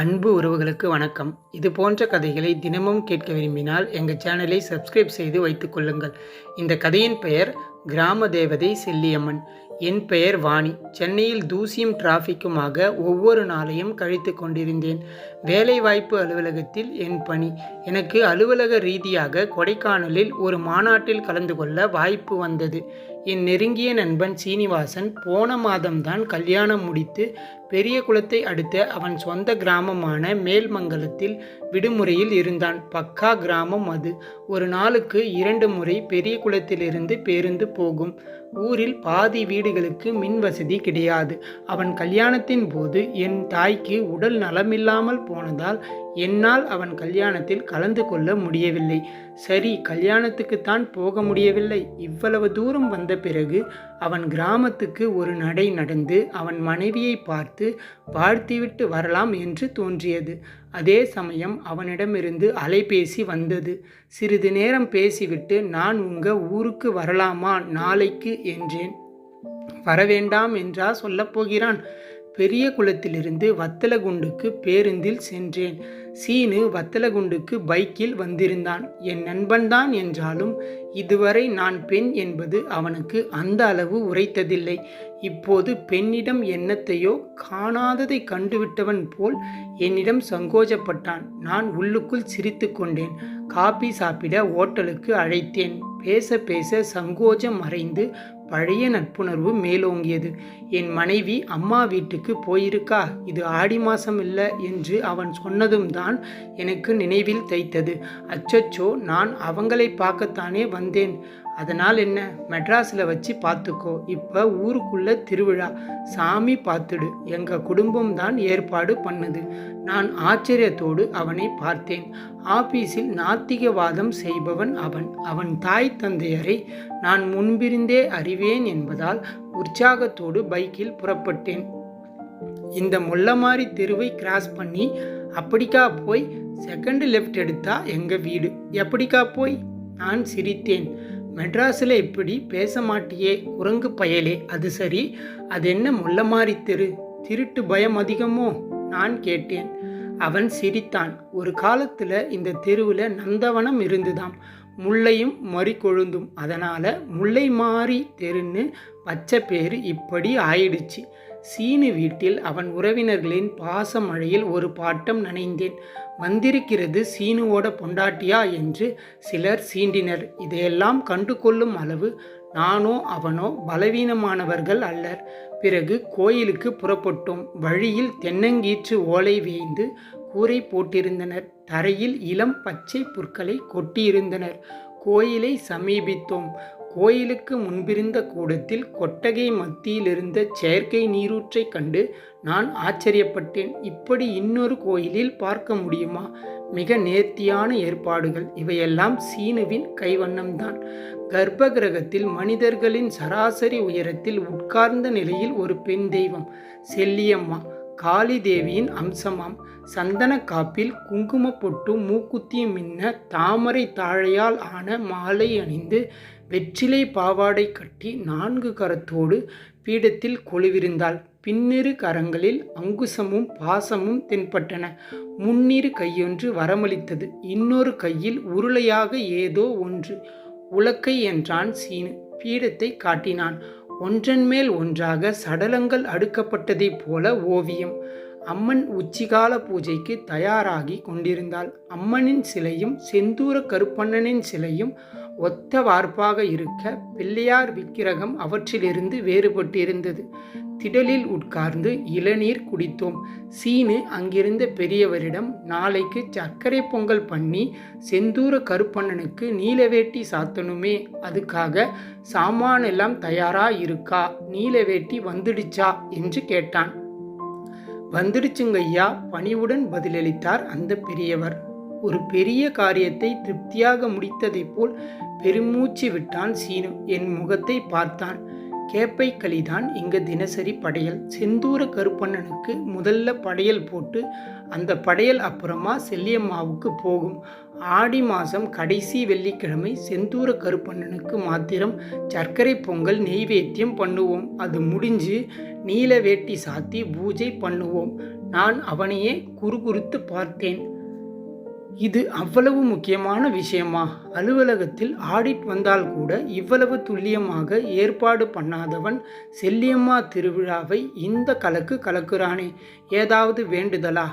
அன்பு உறவுகளுக்கு வணக்கம். இது போன்ற கதைகளை தினமும் கேட்க விரும்பினால் எங்கள் சேனலை சப்ஸ்கிரைப் செய்து வைத்துக் கொள்ளுங்கள். இந்த கதையின் பெயர் கிராம தேவதை செல்லியம்மன். என் பெயர் வாணி. சென்னையில் தூசியும் டிராஃபிக்குமாக ஒவ்வொரு நாளையும் கழித்து கொண்டிருந்தேன். வேலைவாய்ப்பு அலுவலகத்தில் என் பணி. எனக்கு அலுவலக ரீதியாக கொடைக்கானலில் ஒரு மாநாட்டில் கலந்து கொள்ள வாய்ப்பு வந்தது. என் நெருங்கிய நண்பன் சீனிவாசன் போன மாதம்தான் கல்யாணம் முடித்து பெரிய குளத்தை அடுத்த அவன் சொந்த கிராமமான மேல்மங்கலத்தில் விடுமுறையில் இருந்தான். பக்கா கிராமம் அது. ஒரு நாளுக்கு 2 முறை பெரிய குளத்திலிருந்து பேருந்து போகும். ஊரில் பாதி வீடுகளுக்கு மின் வசதி கிடையாது. அவன் கல்யாணத்தின் போது என் தாய்க்கு உடல் நலமில்லாமல் போனதால் என்னால் அவன் கல்யாணத்தில் கலந்து கொள்ள முடியவில்லை. சரி, கல்யாணத்துக்குத்தான் போக முடியவில்லை. இவ்வளவு தூரம் வந்த பிறகு அவன் கிராமத்துக்கு ஒரு நடை நடந்து அவன் மனைவியை பார்த்து வாழ்த்திவிட்டு வரலாம் என்று தோன்றியது. அதே சமயம் அவனிடமிருந்து அலைபேசி வந்தது. சிறிது நேரம் பேசிவிட்டு, நான் உங்க ஊருக்கு வரலாமா நாளைக்கு என்றேன். வரவேண்டாம் என்றா சொல்லப்போகிறான்? பெரிய குளத்திலிருந்து வத்தலகுண்டுக்கு பேருந்தில் சென்றேன். சீனு வத்தலகுண்டுக்கு பைக்கில் வந்திருந்தான். என் நண்பன்தான் என்றாலும் இதுவரை நான் பெண் என்பது அவனுக்கு அந்த அளவு உரைத்ததில்லை. இப்போது பெண்ணிடம் என்னத்தையோ காணாததை கண்டுவிட்டவன் போல் என்னிடம் சங்கோஜப்பட்டான். நான் உள்ளுக்குள் சிரித்து கொண்டேன். காபி சாப்பிட ஓட்டலுக்கு அழைத்தேன். பேச பேச சங்கோஜம் மறைந்து பழைய நட்புணர்வு மேலோங்கியது. என் மனைவி அம்மா வீட்டுக்கு போயிருக்கா, இது ஆடி மாசம் இல்லை என்று அவன் சொன்னதும் தான் எனக்கு நினைவில் தைத்தது. அச்சச்சோ, நான் அவங்களை பார்க்கத்தானே வந்தேன். அதனால் என்ன, மெட்ராஸில் வச்சு பார்த்துக்கோ. இப்போ ஊருக்குள்ள திருவிழா, சாமி பார்த்துடு. எங்கள் குடும்பம்தான் ஏற்பாடு பண்ணுது. நான் ஆச்சரியத்தோடு அவனை பார்த்தேன். ஆபீஸில் நாத்திகவாதம் செய்பவன் அவன். அவன் தாய் தந்தையரை நான் முன்பிருந்தே அறிவேன் என்பதால் உற்சாகத்தோடு பைக்கில் புறப்பட்டேன். இந்த முள்ளமாரி தெருவை கிராஸ் பண்ணி அப்படிக்கா போய் செகண்ட் லெஃப்ட் எடுத்தா எங்கள் வீடு. எப்படிக்கா போய்? நான் சிரித்தேன். மெட்ராஸில் இப்படி பேச மாட்டியே குரங்கு பயலே. அது சரி, அது என்ன முள்ளமாரி தெரு? திருட்டு பயம் அதிகமோ? நான் கேட்டேன். அவன் சிரித்தான். ஒரு காலத்தில் இந்த தெருவில் நந்தவனம் இருந்துதாம், முல்லையும் மறிக்கொழுந்தும். அதனால் முல்லை மாறி தெருன்னு வச்ச பேர் இப்படி ஆயிடுச்சு. சீனு வீட்டில் அவன் உறவினர்களின் பாச மழையில் ஒரு பாட்டம் நனைந்தேன். வந்திருக்கிறது சீனுவோட பொண்டாட்டியா என்று சிலர் சீண்டினர். இதையெல்லாம் கண்டு கொள்ளும் அளவு நானோ அவனோ பலவீனமானவர்கள் அல்லர். பிறகு கோயிலுக்கு புறப்பட்டோம். வழியில் தென்னங்கீற்று ஓலை வேய்ந்து கூரை போட்டிருந்தனர். தரையில் இளம் பச்சை புற்களை கொட்டியிருந்தனர். கோயிலை சமீபித்தோம். கோயிலுக்கு முன்பிருந்த கூடத்தில் கொட்டகை மத்தியில் இருந்த செயற்கை நீரூற்றை கண்டு நான் ஆச்சரியப்பட்டேன். இப்படி இன்னொரு கோயிலில் பார்க்க முடியுமா? மிக நேர்த்தியான ஏற்பாடுகள். இவையெல்லாம் சீனுவின் கைவண்ணம்தான். கர்ப்ப கிரகத்தில் மனிதர்களின் சராசரி உயரத்தில் உட்கார்ந்த நிலையில் ஒரு பெண் தெய்வம், செல்லியம்மா, காளி தேவியின் அம்சமாம். சந்தன காப்பில் குங்கும பொட்டு மூக்குத்தியும் மின்ன தாமரை தாழையால் ஆன மாலை அணிந்து வெற்றிலை பாவாடை கட்டி 4 கரத்தோடு பீடத்தில் கொலுவிருந்தாள். பின்னிரு கரங்களில் அங்குசமும் பாசமும் தென்பட்டன. முன்னிரு கையொன்று வரமளித்தது. இன்னொரு கையில் உருளையாக ஏதோ ஒன்று. உலக்கை என்றான் சீனு. பீடத்தை காட்டினான். ஒன்றன் மேல் ஒன்றாக சடலங்கள் அடுக்கப்பட்டதைப் போல ஓவியம். அம்மன் உச்சிகால பூஜைக்கு தயாராகி கொண்டிருந்தாள். அம்மனின் சிலையும் செந்தூர கருப்பண்ணனின் சிலையும் ஒத்த வார்ப்பாக இருக்க பிள்ளையார் விக்கிரகம் அவற்றிலிருந்து வேறுபட்டிருந்தது. திடலில் உட்கார்ந்து இளநீர் குடித்தோம். சீனு அங்கிருந்த பெரியவரிடம், நாளைக்கு சர்க்கரை பொங்கல் பண்ணி செந்தூர கருப்பண்ணனுக்கு நீலவேட்டி சாத்தணுமே, அதுக்காக சாமானெல்லாம் தயாரா இருக்கா, நீலவேட்டி வந்துடுச்சா என்று கேட்டான். வந்துடுச்சுங்கய்யா, பணிவுடன் பதிலளித்தார் அந்த பெரியவர். ஒரு பெரிய காரியத்தை திருப்தியாக முடித்ததைப் போல் பெருமூச்சு விட்டான் சீனு. என் முகத்தை பார்த்தான். கேப்பை களிதான் இங்கு தினசரி படையல். செந்தூர கருப்பண்ணனுக்கு முதல்ல படையல் போட்டு அந்த படையல் அப்புறமா செல்லியம்மாவுக்கு போகும். ஆடி மாதம் கடைசி வெள்ளிக்கிழமை செந்தூர கருப்பண்ணனுக்கு மாத்திரம் சர்க்கரை பொங்கல் நெய்வேத்தியம் பண்ணுவோம். அது முடிஞ்சு நீல வேட்டி சாத்தி பூஜை பண்ணுவோம். நான் அவனையே குறுகுறுத்து பார்த்தேன். இது அவ்வளவு முக்கியமான விஷயமா? அலுவலகத்தில் ஆடிட் வந்தால் கூட இவ்வளவு துல்லியமாக ஏற்பாடு பண்ணாதவன் செல்லியம்மா திருவிழாவை இந்த கலக்கு கலக்குறானே, ஏதாவது வேண்டுதலா?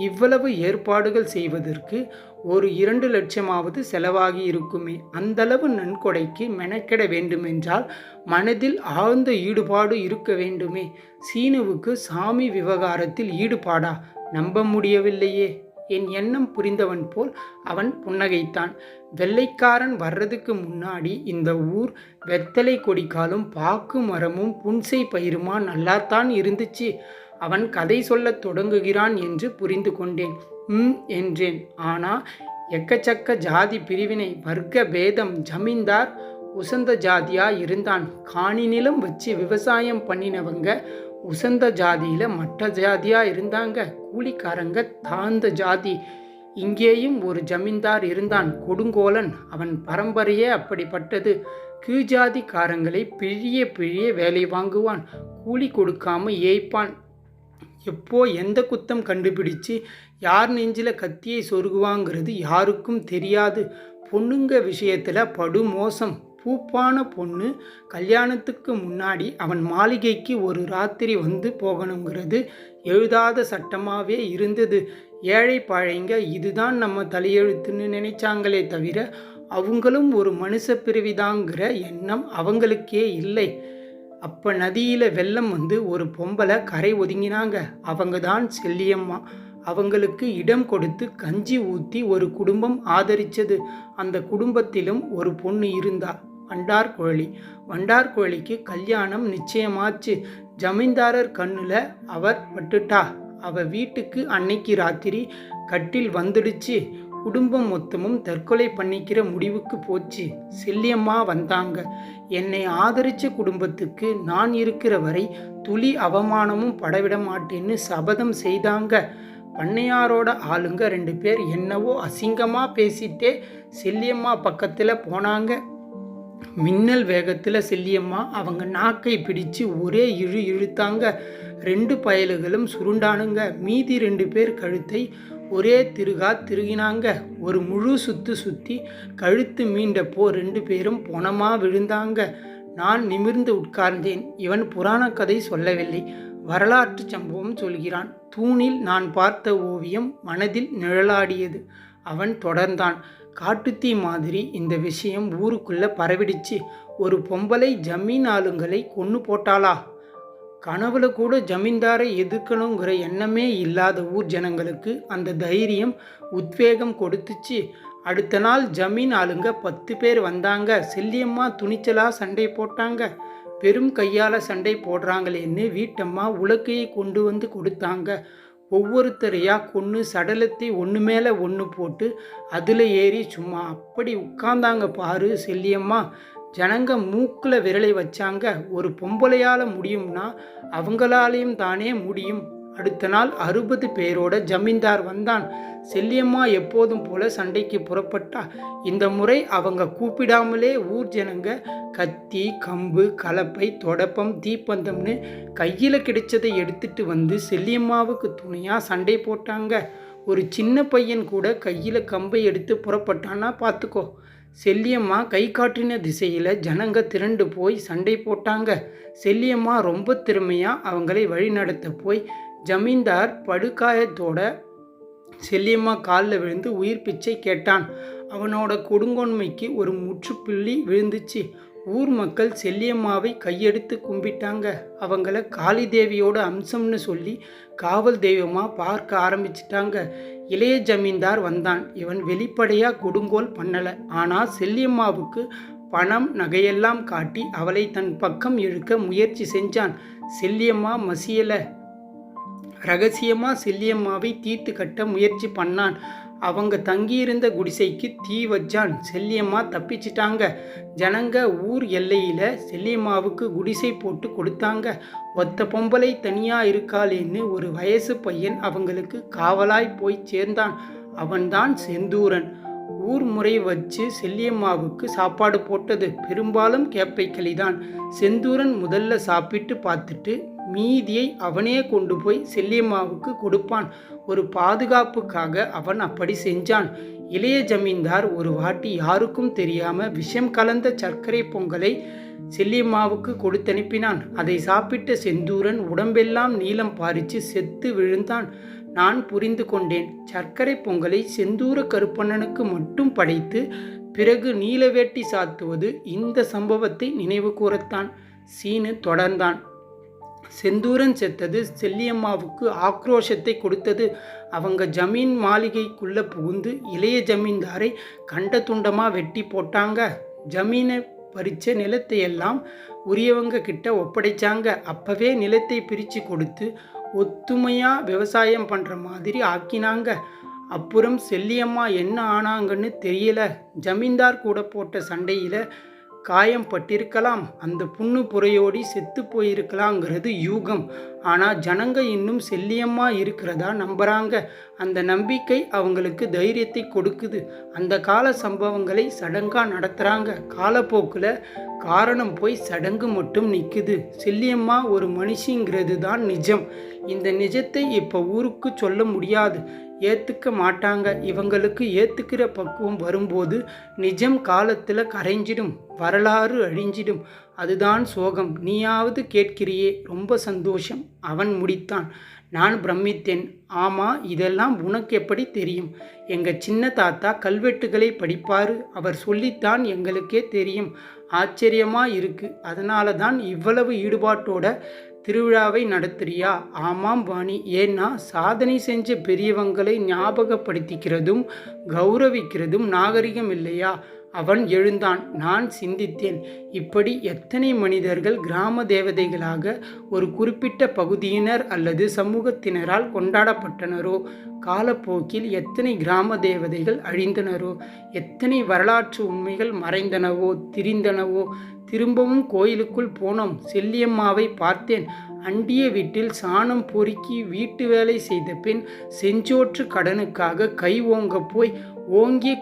இவ்வளவு ஏற்பாடுகள் செய்வதற்கு ஒரு 2 லட்சமாவது செலவாகி இருக்குமே. அந்தளவு நன்கொடைக்கு மெனக்கெட வேண்டுமென்றால் மனதில் ஆழ்ந்த ஈடுபாடு இருக்க வேண்டுமே. சீனுவுக்கு சாமி விவகாரத்தில் ஈடுபாடா? நம்ப முடியவில்லையே. என் எண்ணம் புரிந்தவன் போல் அவன் புன்னகைத்தான். வெள்ளைக்காரன் வர்றதுக்கு முன்னாடி இந்த ஊர் வெத்தலை கொடிக்காலும் பாக்கு மரமும் புன்சை பயிருமா நல்லாத்தான் இருந்துச்சு. அவன் கதை சொல்லத் தொடங்குகிறான் என்று புரிந்து கொண்டேன். என்றேன். ஆனா எக்கச்சக்க ஜாதி பிரிவினை, வர்க்க பேதம். ஜமீன்தார் உசந்த ஜாதியா இருந்தான். காணி நிலம் வச்சு விவசாயம் பண்ணினவங்க உசந்த ஜாதியில் மற்ற ஜாதியாக இருந்தாங்க. கூலிக்காரங்க தாழ்ந்த ஜாதி. இங்கேயும் ஒரு ஜமீன்தார் இருந்தான், கொடுங்கோலன். அவன் பரம்பரையே அப்படிப்பட்டது. கீழ்ஜாதிக்காரங்களை பிழிய பிழிய வேலை வாங்குவான். கூலி கொடுக்காம ஏய்ப்பான். எப்போ எந்த குத்தம் கண்டுபிடிச்சு யார் நெஞ்சில் கத்தியை சொருகுவாங்கிறது யாருக்கும் தெரியாது. பொண்ணுங்க விஷயத்தில் படு மோசம். பூப்பான பொண்ணு கல்யாணத்துக்கு முன்னாடி அவன் மாளிகைக்கு ஒரு ராத்திரி வந்து போகணுங்கிறது எழுதாத சட்டமாகவே இருந்தது. ஏழை பாழைங்க இதுதான் நம்ம தலையெழுத்துன்னு நினைச்சாங்களே தவிர அவங்களும் ஒரு மனுஷ பிறவிதாங்கிற எண்ணம் அவங்களுக்கே இல்லை. அப்போ நதியில் வெள்ளம் வந்து ஒரு பொம்பளை கரை ஒதுங்கினாங்க. அவங்க தான் செல்லியம்மா. அவங்களுக்கு இடம் கொடுத்து கஞ்சி ஊற்றி ஒரு குடும்பம் ஆதரிச்சது. அந்த குடும்பத்திலும் ஒரு பொண்ணு இருந்தா, வண்டார்குழலி. வண்டார்குழலிக்கு கல்யாணம் நிச்சயமாச்சு. ஜமீன்தாரர் கண்ணில் அவர் பட்டுட்டா. அவ வீட்டுக்கு அன்னைக்கு ராத்திரி கட்டில் வந்துடுச்சு. குடும்பம் மொத்தமும் தற்கொலை பண்ணிக்கிற முடிவுக்கு போச்சு. செல்லியம்மா வந்தாங்க. என்னை ஆதரித்த குடும்பத்துக்கு நான் இருக்கிற வரை துளி அவமானமும் படவிட மாட்டேன்னு சபதம் செய்தாங்க. பண்ணையாரோட ஆளுங்க 2 பேர் என்னவோ அசிங்கமாக பேசிட்டே செல்லியம்மா பக்கத்தில் போனாங்க. மின்னல் வேகத்தில் செல்லியம்மா அவங்க நாக்கை பிடிச்சு ஒரே இழுத்தாங்க. 2 பயலுகளும் சுருண்டானுங்க. மீதி 2 பேர் கழுத்தை ஒரே திருகினாங்க. ஒரு முழு சுற்றி கழுத்து மீண்டப்போ 2 பேரும் பொணமாக விழுந்தாங்க. நான் நிமிர்ந்து உட்கார்ந்தேன். இவன் புராண கதை சொல்லவில்லை, வரலாற்று சம்பவம் சொல்கிறான். தூணில் நான் பார்த்த ஓவியம் மனதில் நிழலாடியது. அவன் தொடர்ந்தான். காட்டுத்தீ மாதிரி இந்த விஷயம் ஊருக்குள்ளே பரவிடுச்சு. ஒரு பொம்பளை ஜமீன் ஆளுங்களை கொன்று போட்டாளா? கனவுல கூட ஜமீன்தாரை எதிர்க்கணுங்கிற எண்ணமே இல்லாத ஊர் ஜனங்களுக்கு அந்த தைரியம் உத்வேகம் கொடுத்துச்சு. அடுத்த நாள் ஜமீன் ஆளுங்க 10 பேர் வந்தாங்க. செல்லியம்மா துணிச்சலாக சண்டை போட்டாங்க. பெரும் கையால் சண்டை போடுறாங்களேன்னு வீட்டம்மா உலக்கையை கொண்டு வந்து கொடுத்தாங்க. ஒவ்வொருத்தரையாக கொன்று சடலத்தை ஒன்று மேலே ஒன்று போட்டு அதில் ஏறி சும்மா அப்படி உட்கார்ந்தாங்க பாரு செல்லியம்மா. ஜனங்க மூக்கில் விரலை வச்சாங்க. ஒரு பொம்பளையால் முடியும்னா அவங்களாலேயும் தானே முடியும். அடுத்த நாள் 60 பேரோட ஜமீன்தார் வந்தான். செல்லியம்மா எப்போதும் போல சண்டைக்கு புறப்பட்டா. இந்த முறை அவங்க கூப்பிடாமலே ஊர் ஜனங்க கத்தி, கம்பு, கலப்பை, தொடப்பம், தீப்பந்தம்னு கையில் கிடைச்சதை எடுத்துட்டு வந்து செல்லியம்மாவுக்கு துணையாக சண்டை போட்டாங்க. ஒரு சின்ன பையன் கூட கையில் கம்பை எடுத்து புறப்பட்டான்னா பார்த்துக்கோ. செல்லியம்மா கை காட்டின திசையில் ஜனங்க திரண்டு போய் சண்டை போட்டாங்க. செல்லியம்மா ரொம்ப திறமையாக அவங்களை வழிநடத்த போய் ஜமீன்தார் படுகாயத்தோட செல்லியம்மா காலில் விழுந்து உயிர் பிச்சை கேட்டான். அவனோட கொடுங்கோன்மைக்கு ஒரு முற்றுப்புள்ளி விழுந்துச்சு. ஊர் மக்கள் செல்லியம்மாவை கையெடுத்து கும்பிட்டாங்க. அவங்கள காளி தேவியோட அம்சம்னு சொல்லி காவல் தெய்வமாக பார்க்க ஆரம்பிச்சிட்டாங்க. இளைய ஜமீன்தார் வந்தான். இவன் வெளிப்படையாக கொடுங்கோல் பண்ணலை. ஆனால் செல்லியம்மாவுக்கு பணம் நகையெல்லாம் காட்டி அவளை தன் பக்கம் இழுக்க முயற்சி செஞ்சான். செல்லியம்மா மசியலை. ரகசியமாக செல்லியம்மாவை தீர்த்து கட்ட முயற்சி பண்ணான். அவங்க தங்கியிருந்த குடிசைக்கு தீ வச்சான். செல்லியம்மா தப்பிச்சிட்டாங்க. ஜனங்க ஊர் எல்லையில் செல்லியம்மாவுக்கு குடிசை போட்டு கொடுத்தாங்க. ஒத்த பொம்பளை தனியாக இருக்காளேன்னு ஒரு வயசு பையன் அவங்களுக்கு காவலாய் போய் சேர்ந்தான். அவன்தான் செந்தூரன். ஊர் முறை வச்சு செல்லியம்மாவுக்கு சாப்பாடு போட்டது பெரும்பாலும் கேப்பை களிதான். செந்தூரன் முதல்ல சாப்பிட்டு பார்த்துட்டு மீதியை அவனே கொண்டு போய் செல்லியம்மாவுக்கு கொடுப்பான். ஒரு பாதுகாப்புக்காக அவன் அப்படி செஞ்சான். இளைய ஜமீன்தார் ஒரு வாட்டி யாருக்கும் தெரியாம விஷம் கலந்த சர்க்கரை பொங்கலை செல்லியம்மாவுக்கு கொடுத்தனுப்பினான். அதை சாப்பிட்ட செந்தூரன் உடம்பெல்லாம் நீலம் பாரிச்சு செத்து விழுந்தான். நான் புரிந்து கொண்டேன். சர்க்கரை பொங்கலை செந்தூர கருப்பண்ணனுக்கு மட்டும் படைத்து பிறகு நீலவேட்டி சாத்துவது இந்த சம்பவத்தை நினைவு கூறத்தான். சீனு தொடர்ந்தான். செந்தூரன் செத்தது செல்லியம்மாவுக்கு ஆக்ரோஷத்தை கொடுத்தது. அவங்க ஜமீன் மாளிகைக்குள்ள புகுந்து இளைய ஜமீன்தாரை கண்ட துண்டமா வெட்டி போட்டாங்க. ஜமீனை பறிச்ச நிலத்தை எல்லாம் உரியவங்க கிட்ட ஒப்படைச்சாங்க. அப்பவே நிலத்தை பிரித்து கொடுத்து ஒத்துமையாக விவசாயம் பண்ணுற மாதிரி ஆக்கினாங்க. அப்புறம் செல்லியம்மா என்ன ஆனாங்கன்னு தெரியல. ஜமீன்தார் கூட போட்ட சண்டையில் காயம் பட்டிருக்கலாம். அந்த புண்ணு புறையோடி செத்து போயிருக்கலாங்கிறது யூகம். ஆனால் ஜனங்க இன்னும் செல்லியம்மா இருக்கிறதா நம்புகிறாங்க. அந்த நம்பிக்கை அவங்களுக்கு தைரியத்தை கொடுக்குது. அந்த கால சம்பவங்களை சடங்காக நடத்துகிறாங்க. காலப்போக்கில் காரணம் போய் சடங்கு மட்டும் நிற்குது. செல்லியம்மா ஒரு மனுஷிங்கிறது தான் நிஜம். இந்த நிஜத்தை இப்போ ஊருக்கு சொல்ல முடியாது. ஏற்றுக்க மாட்டாங்க. இவங்களுக்கு ஏற்றுக்கிற பக்குவம் வரும்போது நிஜம் காலத்தில் கரைஞ்சிடும். வரலாறு அழிஞ்சிடும். அதுதான் சோகம். நீயாவது கேட்கிறியே, ரொம்ப சந்தோஷம். அவன் முடித்தான். நான் பிரமித்தேன். ஆமாம், இதெல்லாம் உனக்கு எப்படி தெரியும்? எங்கள் சின்ன தாத்தா கல்வெட்டுகளை படிப்பார். அவர் சொல்லித்தான் எங்களுக்கே தெரியும். ஆச்சரியமாக இருக்கு. அதனால தான் இவ்வளவு ஈடுபாட்டோட திருவிழாவை நடத்துறியா? ஆமாம் வாணி. ஏன்னா சாதனை செஞ்ச பெரியவங்களை ஞாபகப்படுத்திக்கிறதும் கௌரவிக்கிறதும் நாகரிகம் இல்லையா? அவன் எழுந்தான். நான் சிந்தித்தேன். இப்படி எத்தனை மனிதர்கள் கிராம தேவதைகளாக ஒரு குறிப்பிட்ட பகுதியினர் அல்லது சமூகத்தினரால் கொண்டாடப்பட்டனரோ, காலப்போக்கில் எத்தனை கிராம தேவதைகள் அழிந்தனரோ, எத்தனை வரலாற்று உண்மைகள் மறைந்தனவோ திரிந்தனவோ. திரும்பவும் கோயிலுக்குள் போனோம். செல்லியம்மாவை பார்த்தேன். அண்டிய வீட்டில் சாணம் பொறுக்கி வீட்டு வேலை செய்த பின் செஞ்சோற்று கடனுக்காக கை ஓங்க போய் ஓங்கிய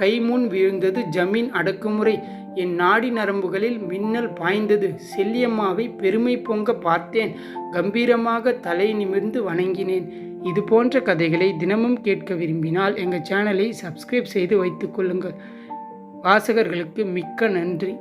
கைமுன் வீழ்ந்தது ஜமீன் அடக்குமுறை. என் நாடி நரம்புகளில் மின்னல் பாய்ந்தது. செல்லியம்மாவை பெருமை பொங்க பார்த்தேன். கம்பீரமாக தலை நிமிர்ந்து வணங்கினேன். இது போன்ற கதைகளை தினமும் கேட்க விரும்பினால் எங்கள் சேனலை சப்ஸ்கிரைப் செய்து வைத்துக்கொள்ளுங்கள். வாசகர்களுக்கு மிக்க நன்றி.